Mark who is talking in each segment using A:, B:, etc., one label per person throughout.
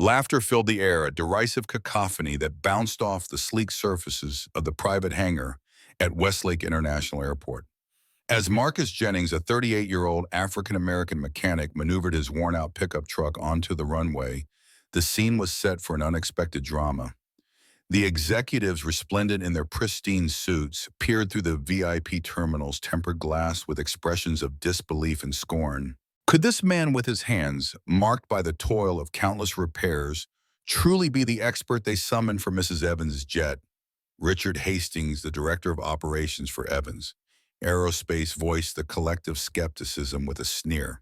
A: Laughter filled the air, a derisive cacophony that bounced off the sleek surfaces of the private hangar at Westlake International Airport. As Marcus Jennings, a 38-year-old African-American mechanic, maneuvered his worn-out pickup truck onto the runway, the scene was set for an unexpected drama. The executives, resplendent in their pristine suits, peered through the VIP terminal's tempered glass with expressions of disbelief and scorn. Could this man with his hands, marked by the toil of countless repairs, truly be the expert they summoned for Mrs. Evans' jet? Richard Hastings, the director of operations for Evans Aerospace, voiced the collective skepticism with a sneer.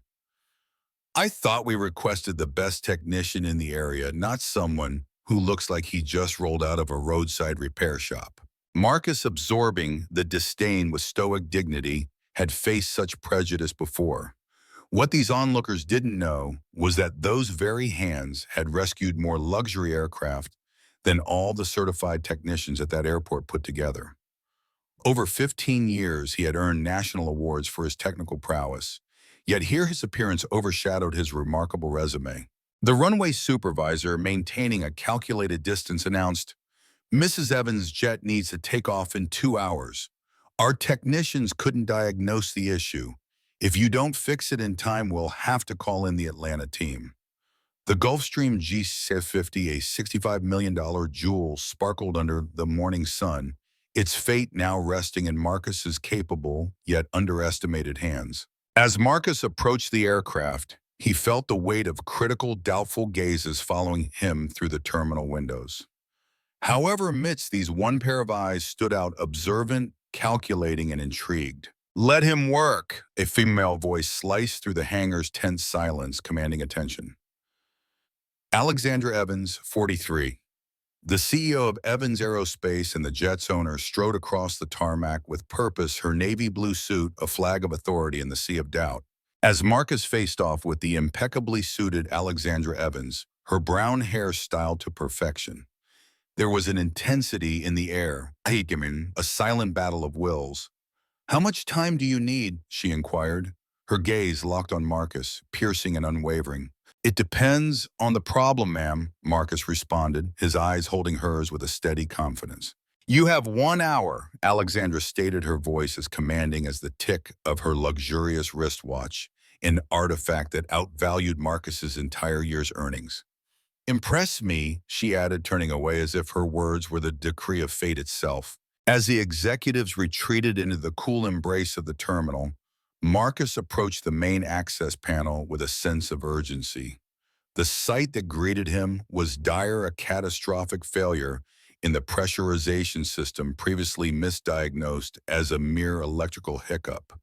A: "I thought we requested the best technician in the area, not someone who looks like he just rolled out of a roadside repair shop." Marcus, absorbing the disdain with stoic dignity, had faced such prejudice before. What these onlookers didn't know was that those very hands had rescued more luxury aircraft than all the certified technicians at that airport put together. Over 15 years, he had earned national awards for his technical prowess, yet here his appearance overshadowed his remarkable resume. The runway supervisor, maintaining a calculated distance, announced, "Mrs. Evans' jet needs to take off in 2 hours. Our technicians couldn't diagnose the issue. If you don't fix it in time, we'll have to call in the Atlanta team." The Gulfstream G-50, a $65 million jewel, sparkled under the morning sun, its fate now resting in Marcus's capable yet underestimated hands. As Marcus approached the aircraft, he felt the weight of critical, doubtful gazes following him through the terminal windows. However, amidst these, one pair of eyes stood out, observant, calculating, and intrigued. "Let him work," a female voice sliced through the hangar's tense silence, commanding attention. Alexandra Evans, 43. The CEO of Evans Aerospace and the jet's owner, strode across the tarmac with purpose, her navy blue suit a flag of authority in the sea of doubt. As Marcus faced off with the impeccably suited Alexandra Evans, her brown hair styled to perfection, there was an intensity in the air, a silent battle of wills. "How much time do you need?" she inquired, her gaze locked on Marcus, piercing and unwavering. "It depends on the problem, ma'am," Marcus responded, his eyes holding hers with a steady confidence. "You have 1 hour," Alexandra stated, her voice as commanding as the tick of her luxurious wristwatch, an artifact that outvalued Marcus's entire year's earnings. "Impress me," she added, turning away as if her words were the decree of fate itself. As the executives retreated into the cool embrace of the terminal, Marcus approached the main access panel with a sense of urgency. The sight that greeted him was dire, a catastrophic failure in the pressurization system previously misdiagnosed as a mere electrical hiccup.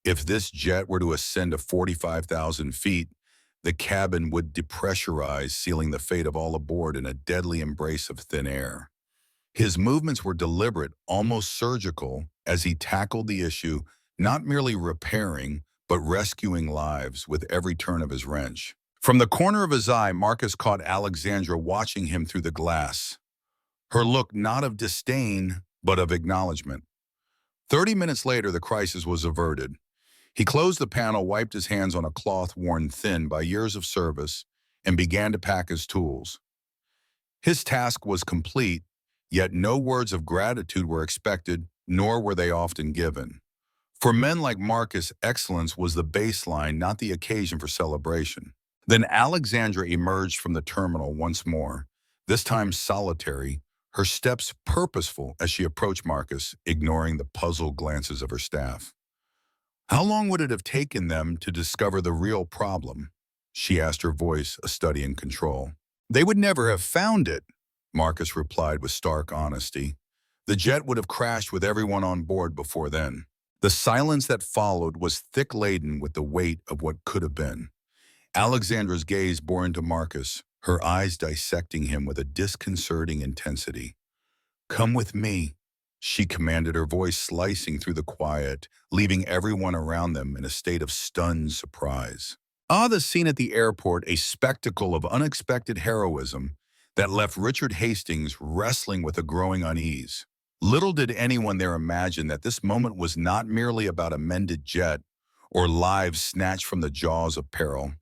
A: If this jet were to ascend to 45,000 feet, the cabin would depressurize, sealing the fate of all aboard in a deadly embrace of thin air. His movements were deliberate, almost surgical, as he tackled the issue, not merely repairing, but rescuing lives with every turn of his wrench. From the corner of his eye, Marcus caught Alexandra watching him through the glass, her look not of disdain, but of acknowledgement. 30 minutes later, the crisis was averted. He closed the panel, wiped his hands on a cloth worn thin by years of service, and began to pack his tools. His task was complete, yet no words of gratitude were expected, nor were they often given. For men like Marcus, excellence was the baseline, not the occasion for celebration. Then Alexandra emerged from the terminal once more, this time solitary, her steps purposeful as she approached Marcus, ignoring the puzzled glances of her staff. "How long would it have taken them to discover the real problem?" she asked, her voice a study in control. "They would never have found it," Marcus replied with stark honesty. "The jet would have crashed with everyone on board before then." The silence that followed was thick-laden with the weight of what could have been. Alexandra's gaze bore into Marcus, her eyes dissecting him with a disconcerting intensity. "Come with me," she commanded, her voice slicing through the quiet, leaving everyone around them in a state of stunned surprise. The scene at the airport, a spectacle of unexpected heroism that left Richard Hastings wrestling with a growing unease. Little did anyone there imagine that this moment was not merely about a mended jet or lives snatched from the jaws of peril.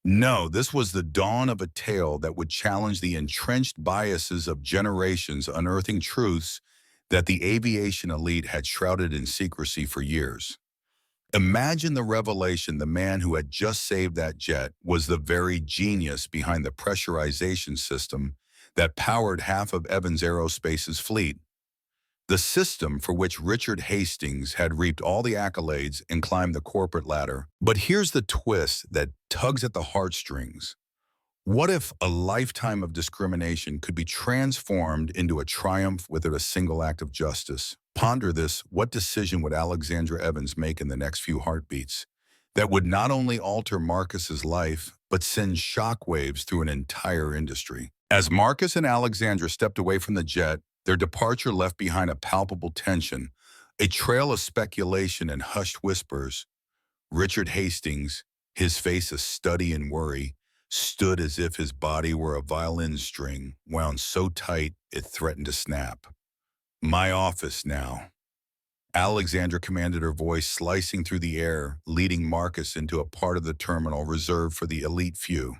A: No, this was the dawn of a tale that would challenge the entrenched biases of generations, unearthing truths that the aviation elite had shrouded in secrecy for years. Imagine the revelation: the man who had just saved that jet was the very genius behind the pressurization system that powered half of Evans Aerospace's fleet. The system for which Richard Hastings had reaped all the accolades and climbed the corporate ladder. But here's the twist that tugs at the heartstrings. What if a lifetime of discrimination could be transformed into a triumph without a single act of justice? Ponder this: what decision would Alexandra Evans make in the next few heartbeats that would not only alter Marcus's life, but send shockwaves through an entire industry? As Marcus and Alexandra stepped away from the jet, their departure left behind a palpable tension, a trail of speculation and hushed whispers. Richard Hastings, his face a study in worry, stood as if his body were a violin string wound so tight it threatened to snap. "My office now." Alexandra commanded, her voice slicing through the air, leading Marcus into a part of the terminal reserved for the elite few.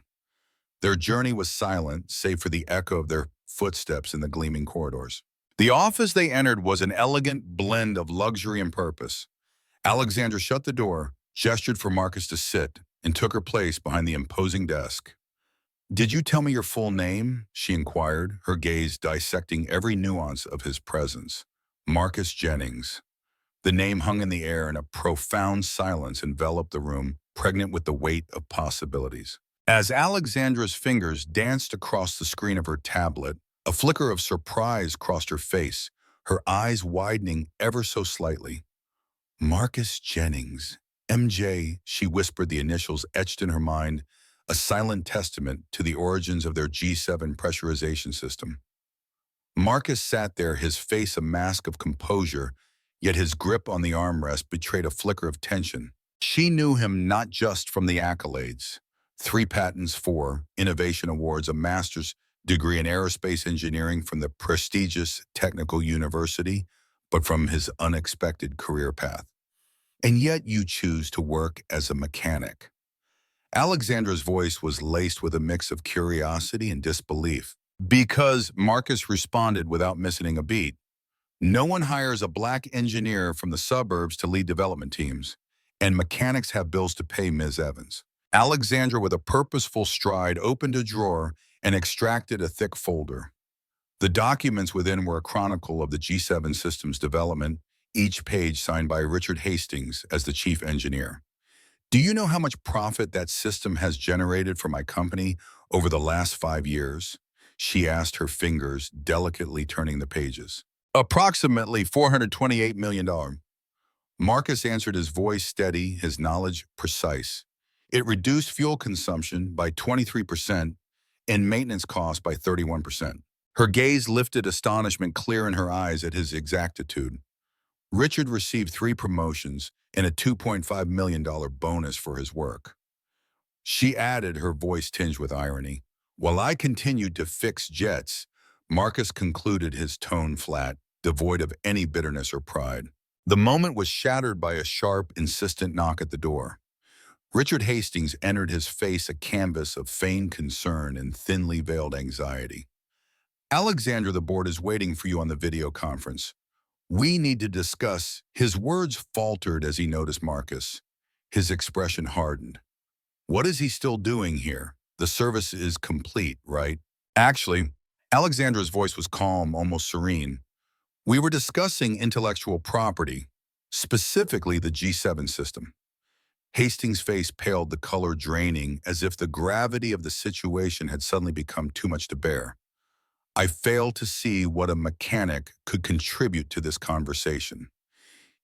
A: Their journey was silent, save for the echo of their footsteps in the gleaming corridors. The office they entered was an elegant blend of luxury and purpose. Alexandra shut the door, gestured for Marcus to sit, and took her place behind the imposing desk. "Did you tell me your full name?" she inquired, her gaze dissecting every nuance of his presence. "Marcus Jennings." The name hung in the air, and a profound silence enveloped the room, pregnant with the weight of possibilities. As Alexandra's fingers danced across the screen of her tablet, a flicker of surprise crossed her face, her eyes widening ever so slightly. "Marcus Jennings, MJ," she whispered, the initials etched in her mind, a silent testament to the origins of their G7 pressurization system. Marcus sat there, his face a mask of composure, yet his grip on the armrest betrayed a flicker of tension. She knew him not just from the accolades: 3 patents, 4 innovation awards, a master's degree in aerospace engineering from the prestigious technical university, but from his unexpected career path. "And yet you choose to work as a mechanic." Alexandra's voice was laced with a mix of curiosity and disbelief. "Because," Marcus responded without missing a beat, "no one hires a black engineer from the suburbs to lead development teams, and mechanics have bills to pay, Ms. Evans." Alexandra, with a purposeful stride, opened a drawer and extracted a thick folder. The documents within were a chronicle of the G7 system's development, each page signed by Richard Hastings as the chief engineer. "Do you know how much profit that system has generated for my company over the last 5 years?" she asked, her fingers delicately turning the pages. "Approximately $428 million. Marcus answered, his voice steady, his knowledge precise. "It reduced fuel consumption by 23% and maintenance costs by 31%. Her gaze lifted, astonishment clear in her eyes at his exactitude. "Richard received 3 promotions and a $2.5 million bonus for his work," she added, her voice tinged with irony. "While I continued to fix jets," Marcus concluded, his tone flat, devoid of any bitterness or pride. The moment was shattered by a sharp, insistent knock at the door. Richard Hastings entered, his face a canvas of feigned concern and thinly veiled anxiety. "Alexandra, the board is waiting for you on the video conference. We need to discuss." His words faltered as he noticed Marcus. His expression hardened. "What is he still doing here? The service is complete, right?" "Actually," Alexandra's voice was calm, almost serene, "we were discussing intellectual property, specifically the G7 system." Hastings' face paled, the color draining, as if the gravity of the situation had suddenly become too much to bear. "I fail to see what a mechanic could contribute to this conversation."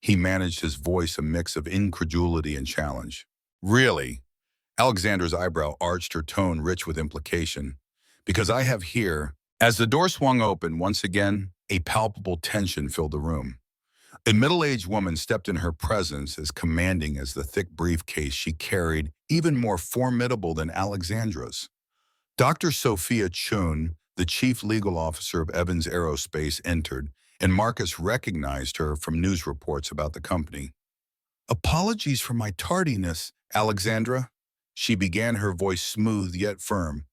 A: He managed, his voice a mix of incredulity and challenge. "Really?" Alexandra's eyebrow arched, her tone rich with implication. "Because I have here." As the door swung open, once again, a palpable tension filled the room. A middle-aged woman stepped in, her presence as commanding as the thick briefcase she carried, even more formidable than Alexandra's. Dr. Sophia Chun, the chief legal officer of Evans Aerospace, entered, and Marcus recognized her from news reports about the company. "Apologies for my tardiness, Alexandra," she began, her voice smooth yet firm.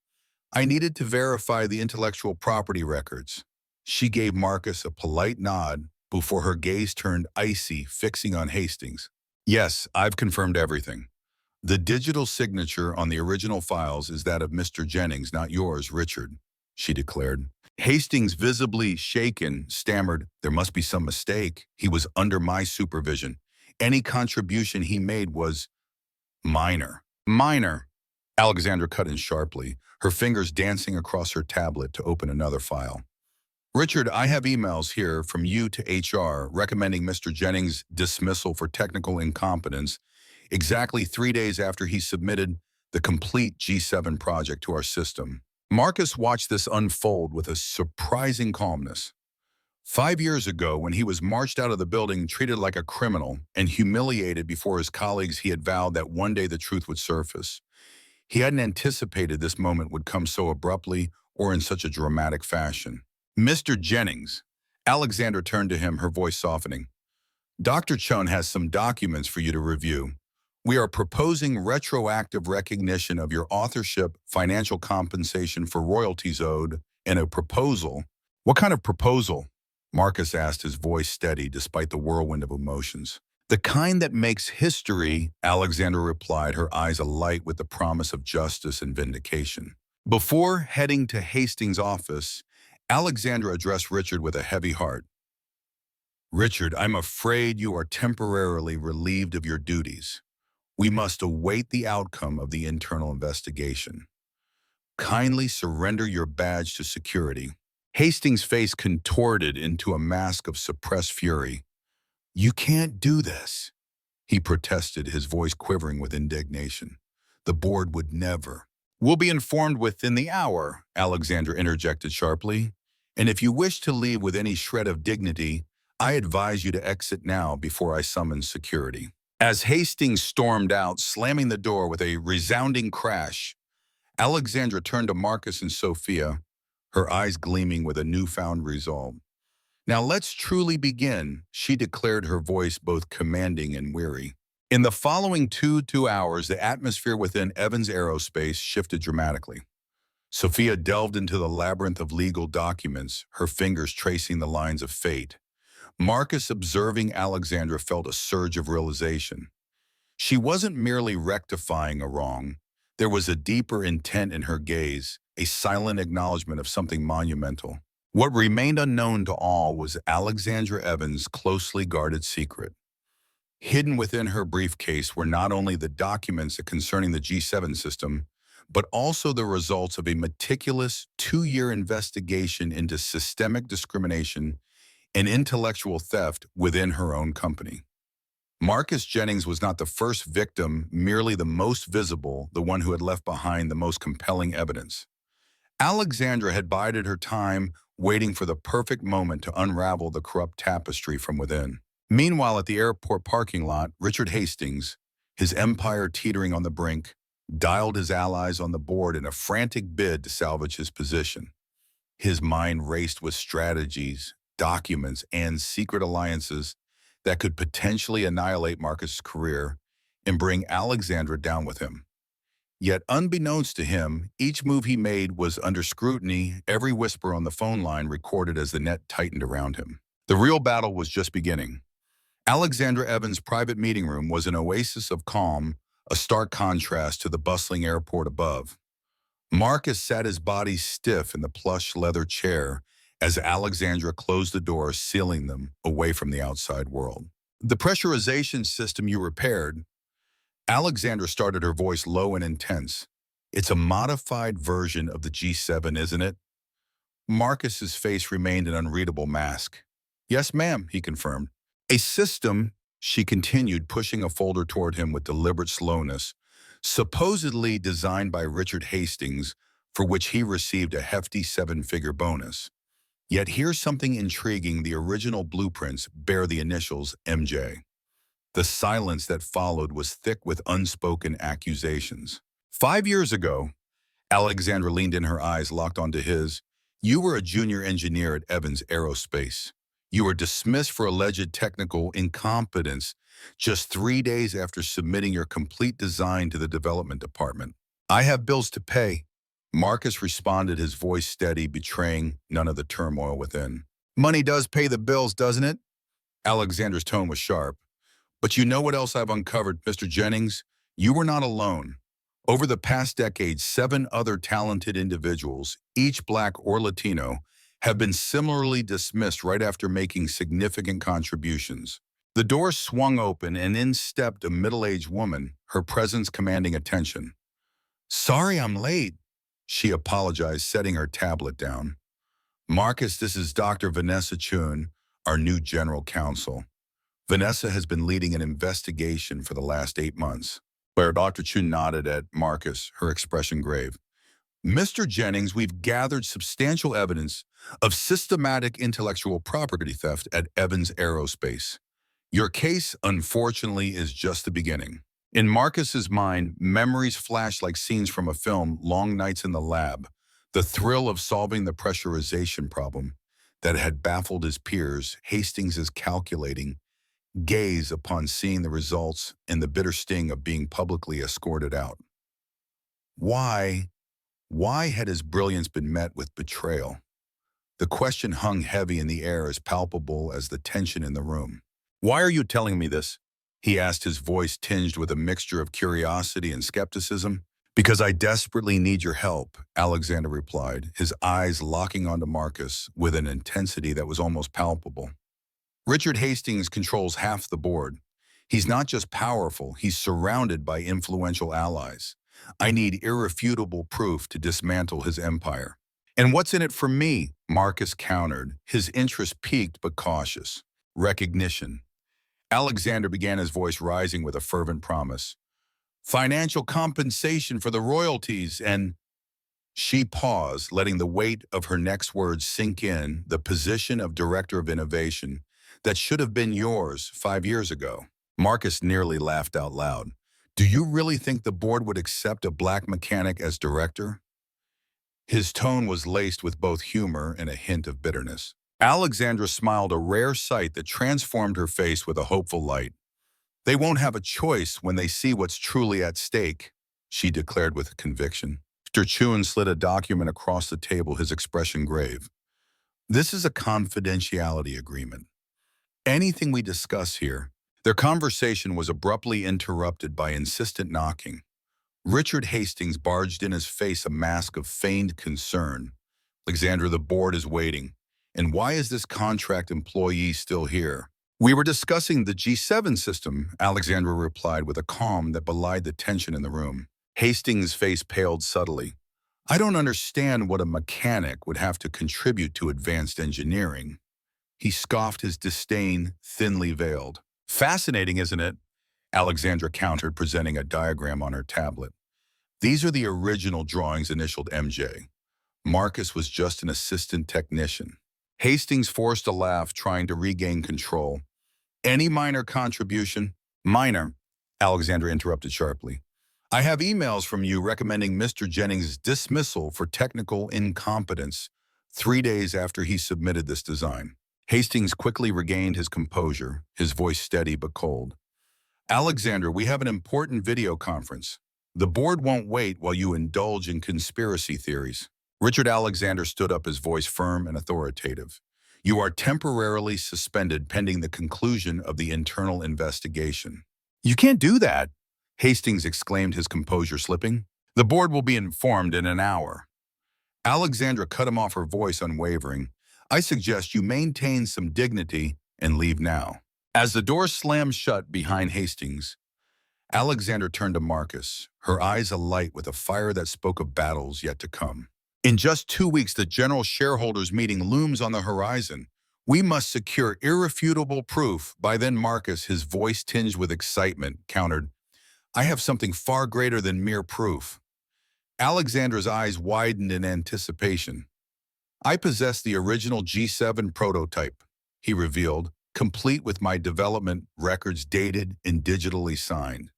A: I needed to verify the intellectual property records. She gave Marcus a polite nod before her gaze turned icy, fixing on Hastings. Yes, I've confirmed everything. The digital signature on the original files is that of Mr. Jennings, not yours, Richard, she declared. Hastings, visibly shaken, stammered, there must be some mistake. He was under my supervision. Any contribution he made was minor. Minor. Alexandra cut in sharply, her fingers dancing across her tablet to open another file. Richard, I have emails here from you to HR recommending Mr. Jennings' dismissal for technical incompetence exactly 3 days after he submitted the complete G7 project to our system. Marcus watched this unfold with a surprising calmness. 5 years ago, when he was marched out of the building, treated like a criminal, and humiliated before his colleagues, he had vowed that one day the truth would surface. He hadn't anticipated this moment would come so abruptly or in such a dramatic fashion. Mr. Jennings, Alexandra turned to him, her voice softening. Dr. Chun has some documents for you to review. We are proposing retroactive recognition of your authorship, financial compensation for royalties owed, and a proposal. What kind of proposal? Marcus asked, his voice steady despite the whirlwind of emotions. The kind that makes history, Alexandra replied, her eyes alight with the promise of justice and vindication. Before heading to Hastings' office, Alexandra addressed Richard with a heavy heart. Richard, I'm afraid you are temporarily relieved of your duties. We must await the outcome of the internal investigation. Kindly surrender your badge to security. Hastings' face contorted into a mask of suppressed fury. You can't do this, he protested, his voice quivering with indignation. The board would never. We'll be informed within the hour, Alexandra interjected sharply. And if you wish to leave with any shred of dignity, I advise you to exit now before I summon security. As Hastings stormed out, slamming the door with a resounding crash, Alexandra turned to Marcus and Sophia, her eyes gleaming with a newfound resolve. Now let's truly begin, she declared, her voice both commanding and weary. In the following two hours, the atmosphere within Evans Aerospace shifted dramatically. Sophia delved into the labyrinth of legal documents, her fingers tracing the lines of fate. Marcus, observing Alexandra, felt a surge of realization. She wasn't merely rectifying a wrong. There was a deeper intent in her gaze, a silent acknowledgement of something monumental. What remained unknown to all was Alexandra Evans' closely guarded secret. Hidden within her briefcase were not only the documents concerning the G7 system, but also the results of a meticulous 2-year investigation into systemic discrimination and intellectual theft within her own company. Marcus Jennings was not the first victim, merely the most visible, the one who had left behind the most compelling evidence. Alexandra had bided her time, waiting for the perfect moment to unravel the corrupt tapestry from within. Meanwhile, at the airport parking lot, Richard Hastings, his empire teetering on the brink, dialed his allies on the board in a frantic bid to salvage his position. His mind raced with strategies, documents, and secret alliances that could potentially annihilate Marcus' career and bring Alexandra down with him. Yet unbeknownst to him, each move he made was under scrutiny, every whisper on the phone line recorded as the net tightened around him. The real battle was just beginning. Alexandra Evans' private meeting room was an oasis of calm, a stark contrast to the bustling airport above. Marcus sat his body stiff in the plush leather chair as Alexandra closed the doors, sealing them away from the outside world. The pressurization system you repaired, Alexandra started, her voice low and intense. It's a modified version of the G7, isn't it? Marcus's face remained an unreadable mask. Yes, ma'am, he confirmed. A system, she continued, pushing a folder toward him with deliberate slowness, supposedly designed by Richard Hastings, for which he received a hefty 7-figure bonus. Yet here's something intriguing: the original blueprints bear the initials MJ. The silence that followed was thick with unspoken accusations. 5 years ago, Alexandra leaned in, her eyes locked onto his, you were a junior engineer at Evans Aerospace. You were dismissed for alleged technical incompetence just 3 days after submitting your complete design to the development department. I have bills to pay. Marcus responded, his voice steady, betraying none of the turmoil within. Money does pay the bills, doesn't it? Alexander's tone was sharp. But you know what else I've uncovered, Mr. Jennings? You were not alone. Over the past decade, 7 other talented individuals, each Black or Latino, have been similarly dismissed right after making significant contributions. The door swung open and in stepped a middle-aged woman, her presence commanding attention. Sorry I'm late, she apologized, setting her tablet down. Marcus, this is Dr. Vanessa Chun, our new general counsel. Vanessa has been leading an investigation for the last 8 months. Where Dr. Chun nodded at Marcus, her expression grave. Mr. Jennings, we've gathered substantial evidence of systematic intellectual property theft at Evans Aerospace. Your case, unfortunately, is just the beginning. In Marcus's mind, memories flashed like scenes from a film, long nights in the lab, the thrill of solving the pressurization problem that had baffled his peers. Hastings is calculating, gaze upon seeing the results, and the bitter sting of being publicly escorted out. Why had his brilliance been met with betrayal? The question hung heavy in the air, as palpable as the tension in the room. Why are you telling me this? He asked, his voice tinged with a mixture of curiosity and skepticism. Because I desperately need your help, Alexander replied, his eyes locking onto Marcus with an intensity that was almost palpable. Richard Hastings controls half the board. He's not just powerful, he's surrounded by influential allies. I need irrefutable proof to dismantle his empire. And what's in it for me? Marcus countered, his interest piqued but cautious. Recognition. Alexander began, his voice rising with a fervent promise. Financial compensation for the royalties and... She paused, letting the weight of her next words sink in. The position of Director of Innovation that should have been yours 5 years ago. Marcus nearly laughed out loud. Do you really think the board would accept a Black mechanic as director? His tone was laced with both humor and a hint of bitterness. Alexandra smiled, a rare sight that transformed her face with a hopeful light. They won't have a choice when they see what's truly at stake, she declared with conviction. Mr. Chun slid a document across the table, his expression grave. This is a confidentiality agreement. Anything we discuss here. Their conversation was abruptly interrupted by insistent knocking. Richard Hastings barged in, his face a mask of feigned concern. Alexandra, the board is waiting. And why is this contract employee still here? We were discussing the G7 system, Alexandra replied with a calm that belied the tension in the room. Hastings' face paled subtly. I don't understand what a mechanic would have to contribute to advanced engineering. He scoffed, his disdain thinly veiled. Fascinating, isn't it? Alexandra countered, presenting a diagram on her tablet. These are the original drawings initialed MJ. Marcus was just an assistant technician. Hastings forced a laugh, trying to regain control. Any minor contribution? Minor, Alexandra interrupted sharply. I have emails from you recommending Mr. Jennings' dismissal for technical incompetence 3 days after he submitted this design. Hastings quickly regained his composure, his voice steady but cold. Alexander, we have an important video conference. The board won't wait while you indulge in conspiracy theories. Richard Alexander stood up, his voice firm and authoritative. You are temporarily suspended pending the conclusion of the internal investigation. You can't do that, Hastings exclaimed, his composure slipping. The board will be informed in an hour. Alexandra cut him off, her voice unwavering. I suggest you maintain some dignity and leave now. As the door slammed shut behind Hastings, Alexandra turned to Marcus, her eyes alight with a fire that spoke of battles yet to come. In just 2 weeks, the general shareholders meeting looms on the horizon. We must secure irrefutable proof. By then, Marcus, his voice tinged with excitement, countered, I have something far greater than mere proof. Alexandra's eyes widened in anticipation. I possess the original G7 prototype, he revealed, complete with my development records dated and digitally signed.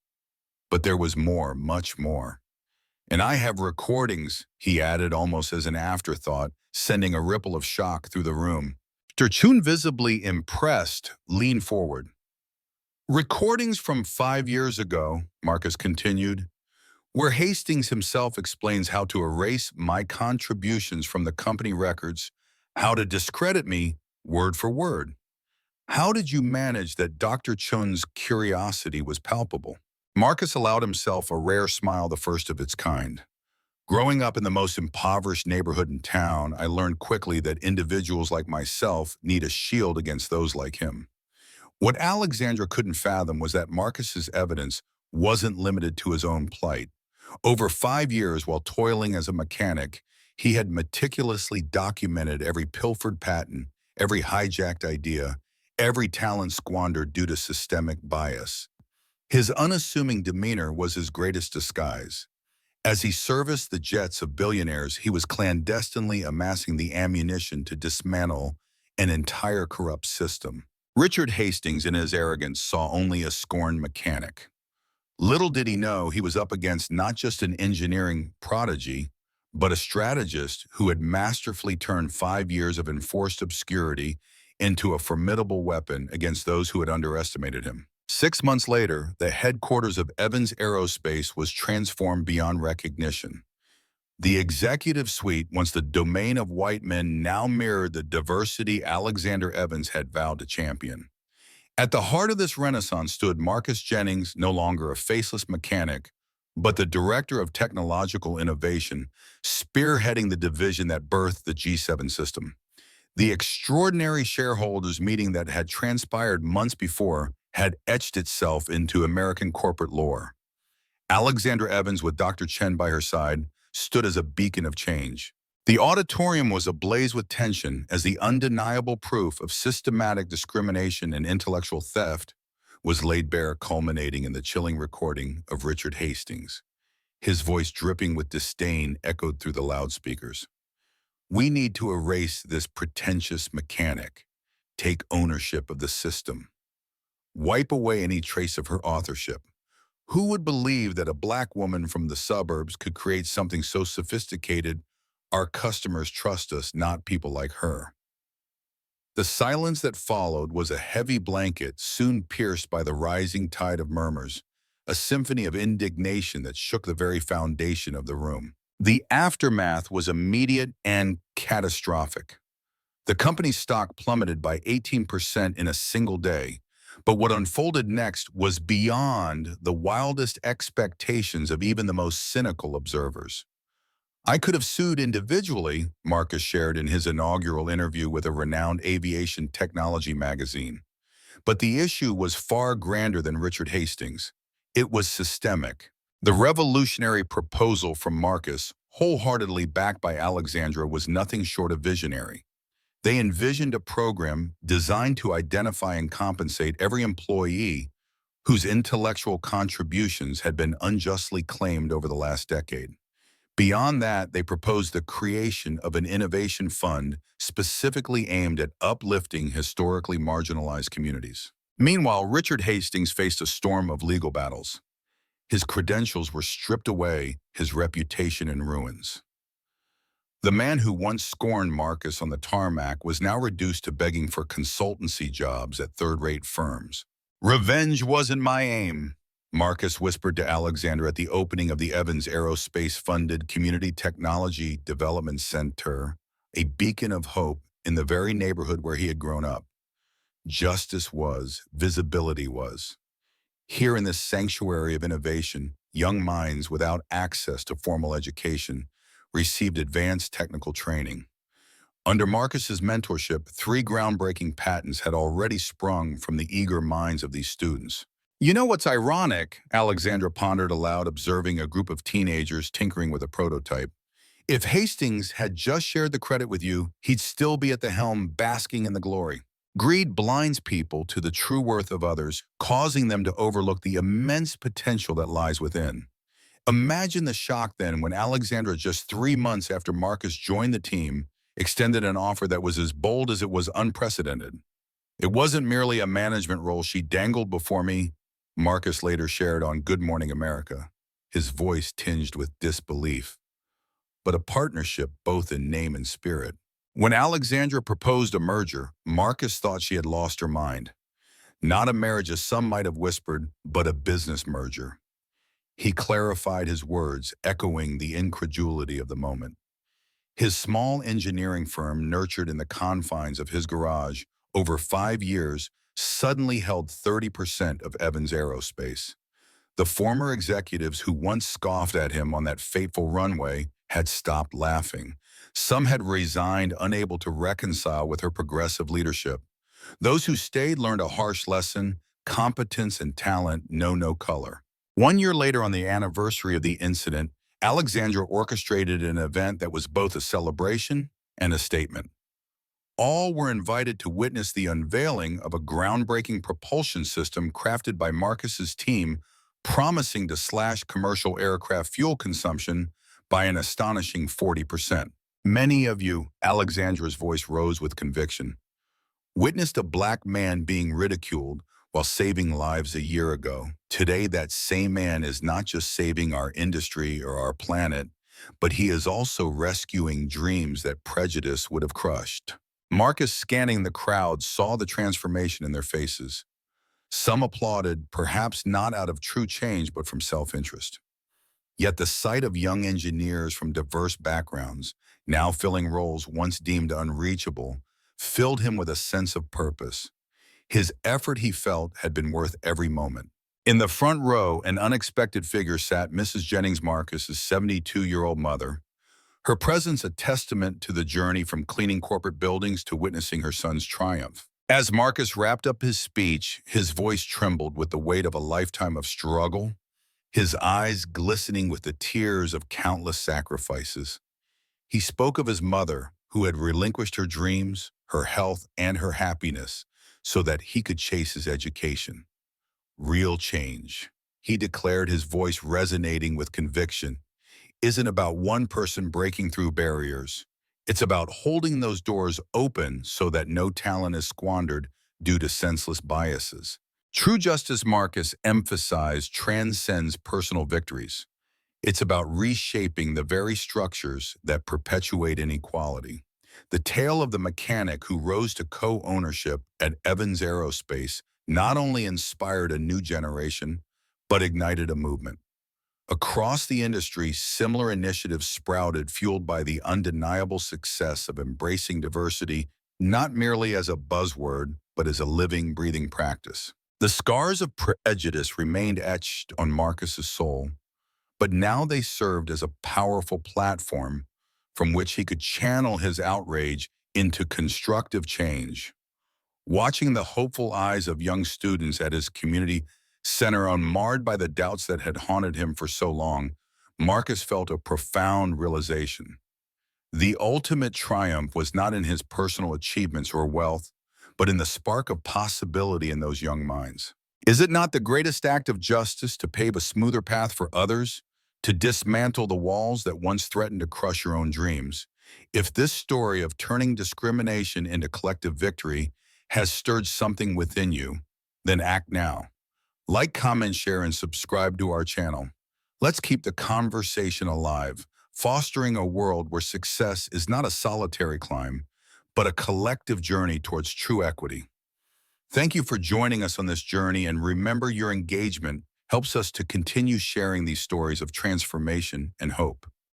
A: But there was more, much more. And I have recordings, he added almost as an afterthought, sending a ripple of shock through the room. Chun, visibly impressed, leaned forward. Recordings from 5 years ago, Marcus continued, where Hastings himself explains how to erase my contributions from the company records, how to discredit me word for word. How did you manage that? Dr. Chun's curiosity was palpable. Marcus allowed himself a rare smile, the first of its kind. Growing up in the most impoverished neighborhood in town, I learned quickly that individuals like myself need a shield against those like him. What Alexandra couldn't fathom was that Marcus's evidence wasn't limited to his own plight. Over 5 years, while toiling as a mechanic, he had meticulously documented every pilfered patent, every hijacked idea, every talent squandered due to systemic bias. His unassuming demeanor was his greatest disguise. As he serviced the jets of billionaires, he was clandestinely amassing the ammunition to dismantle an entire corrupt system. Richard Hastings, in his arrogance, saw only a scorned mechanic. Little did he know he was up against not just an engineering prodigy, but a strategist who had masterfully turned 5 years of enforced obscurity into a formidable weapon against those who had underestimated him. 6 months later, the headquarters of Evans Aerospace was transformed beyond recognition. The executive suite, once the domain of white men, now mirrored the diversity Alexander Evans had vowed to champion. At the heart of this renaissance stood Marcus Jennings, no longer a faceless mechanic, but the director of technological innovation, spearheading the division that birthed the G7 system. The extraordinary shareholders meeting that had transpired months before had etched itself into American corporate lore. Alexandra Evans, with Dr. Chen by her side, stood as a beacon of change. The auditorium was ablaze with tension as the undeniable proof of systematic discrimination and intellectual theft was laid bare, culminating in the chilling recording of Richard Hastings. His voice, dripping with disdain, echoed through the loudspeakers. We need to erase this pretentious mechanic, take ownership of the system, wipe away any trace of her authorship. Who would believe that a black woman from the suburbs could create something so sophisticated? Our customers trust us, not people like her. The silence that followed was a heavy blanket, soon pierced by the rising tide of murmurs, a symphony of indignation that shook the very foundation of the room. The aftermath was immediate and catastrophic. The company's stock plummeted by 18% in a single day, but what unfolded next was beyond the wildest expectations of even the most cynical observers. I could have sued individually, Marcus shared in his inaugural interview with a renowned aviation technology magazine. But the issue was far grander than Richard Hastings. It was systemic. The revolutionary proposal from Marcus, wholeheartedly backed by Alexandra, was nothing short of visionary. They envisioned a program designed to identify and compensate every employee whose intellectual contributions had been unjustly claimed over the last decade. Beyond that, they proposed the creation of an innovation fund specifically aimed at uplifting historically marginalized communities. Meanwhile, Richard Hastings faced a storm of legal battles. His credentials were stripped away, his reputation in ruins. The man who once scorned Marcus on the tarmac was now reduced to begging for consultancy jobs at third-rate firms. Revenge wasn't my aim, Marcus whispered to Alexandra at the opening of the Evans Aerospace-funded Community Technology Development Center, a beacon of hope in the very neighborhood where he had grown up. Justice was, visibility was. Here in this sanctuary of innovation, young minds without access to formal education received advanced technical training. Under Marcus's mentorship, 3 groundbreaking patents had already sprung from the eager minds of these students. You know what's ironic? Alexandra pondered aloud, observing a group of teenagers tinkering with a prototype. If Hastings had just shared the credit with you, he'd still be at the helm, basking in the glory. Greed blinds people to the true worth of others, causing them to overlook the immense potential that lies within. Imagine the shock then when Alexandra, just 3 months after Marcus joined the team, extended an offer that was as bold as it was unprecedented. It wasn't merely a management role she dangled before me, Marcus later shared on Good Morning America, his voice tinged with disbelief, but a partnership both in name and spirit. When Alexandra proposed a merger, Marcus thought she had lost her mind. Not a marriage as some might have whispered, but a business merger. He clarified his words, echoing the incredulity of the moment. His small engineering firm, nurtured in the confines of his garage over 5 years, suddenly held 30% of Evans Aerospace. The former executives who once scoffed at him on that fateful runway had stopped laughing. Some had resigned, unable to reconcile with her progressive leadership. Those who stayed learned a harsh lesson: competence and talent know no color. 1 year later, on the anniversary of the incident, Alexandra orchestrated an event that was both a celebration and a statement. All were invited to witness the unveiling of a groundbreaking propulsion system crafted by Marcus's team, promising to slash commercial aircraft fuel consumption by an astonishing 40%. Many of you, Alexandra's voice rose with conviction, witnessed a black man being ridiculed while saving lives a year ago. Today, that same man is not just saving our industry or our planet, but he is also rescuing dreams that prejudice would have crushed. Marcus, scanning the crowd, saw the transformation in their faces. Some applauded, perhaps not out of true change, but from self-interest. Yet the sight of young engineers from diverse backgrounds, now filling roles once deemed unreachable, filled him with a sense of purpose. His effort, he felt, had been worth every moment. In the front row, an unexpected figure sat Mrs. Jennings Marcus's 72-year-old mother, her presence a testament to the journey from cleaning corporate buildings to witnessing her son's triumph. As Marcus wrapped up his speech, his voice trembled with the weight of a lifetime of struggle, his eyes glistening with the tears of countless sacrifices. He spoke of his mother, who had relinquished her dreams, her health, and her happiness so that he could chase his education. Real change, he declared, his voice resonating with conviction, isn't about one person breaking through barriers. It's about holding those doors open so that no talent is squandered due to senseless biases. True justice, Marcus emphasized, transcends personal victories. It's about reshaping the very structures that perpetuate inequality. The tale of the mechanic who rose to co-ownership at Evans Aerospace not only inspired a new generation, but ignited a movement. Across the industry, similar initiatives sprouted, fueled by the undeniable success of embracing diversity, not merely as a buzzword, but as a living, breathing practice. The scars of prejudice remained etched on Marcus's soul, but now they served as a powerful platform from which he could channel his outrage into constructive change. Watching the hopeful eyes of young students at his community center unmarred by the doubts that had haunted him for so long, Marcus felt a profound realization. The ultimate triumph was not in his personal achievements or wealth, but in the spark of possibility in those young minds. Is it not the greatest act of justice to pave a smoother path for others, to dismantle the walls that once threatened to crush your own dreams? If this story of turning discrimination into collective victory has stirred something within you, then act now. Like, comment, share, and subscribe to our channel. Let's keep the conversation alive, fostering a world where success is not a solitary climb, but a collective journey towards true equity. Thank you for joining us on this journey, and remember, your engagement helps us to continue sharing these stories of transformation and hope.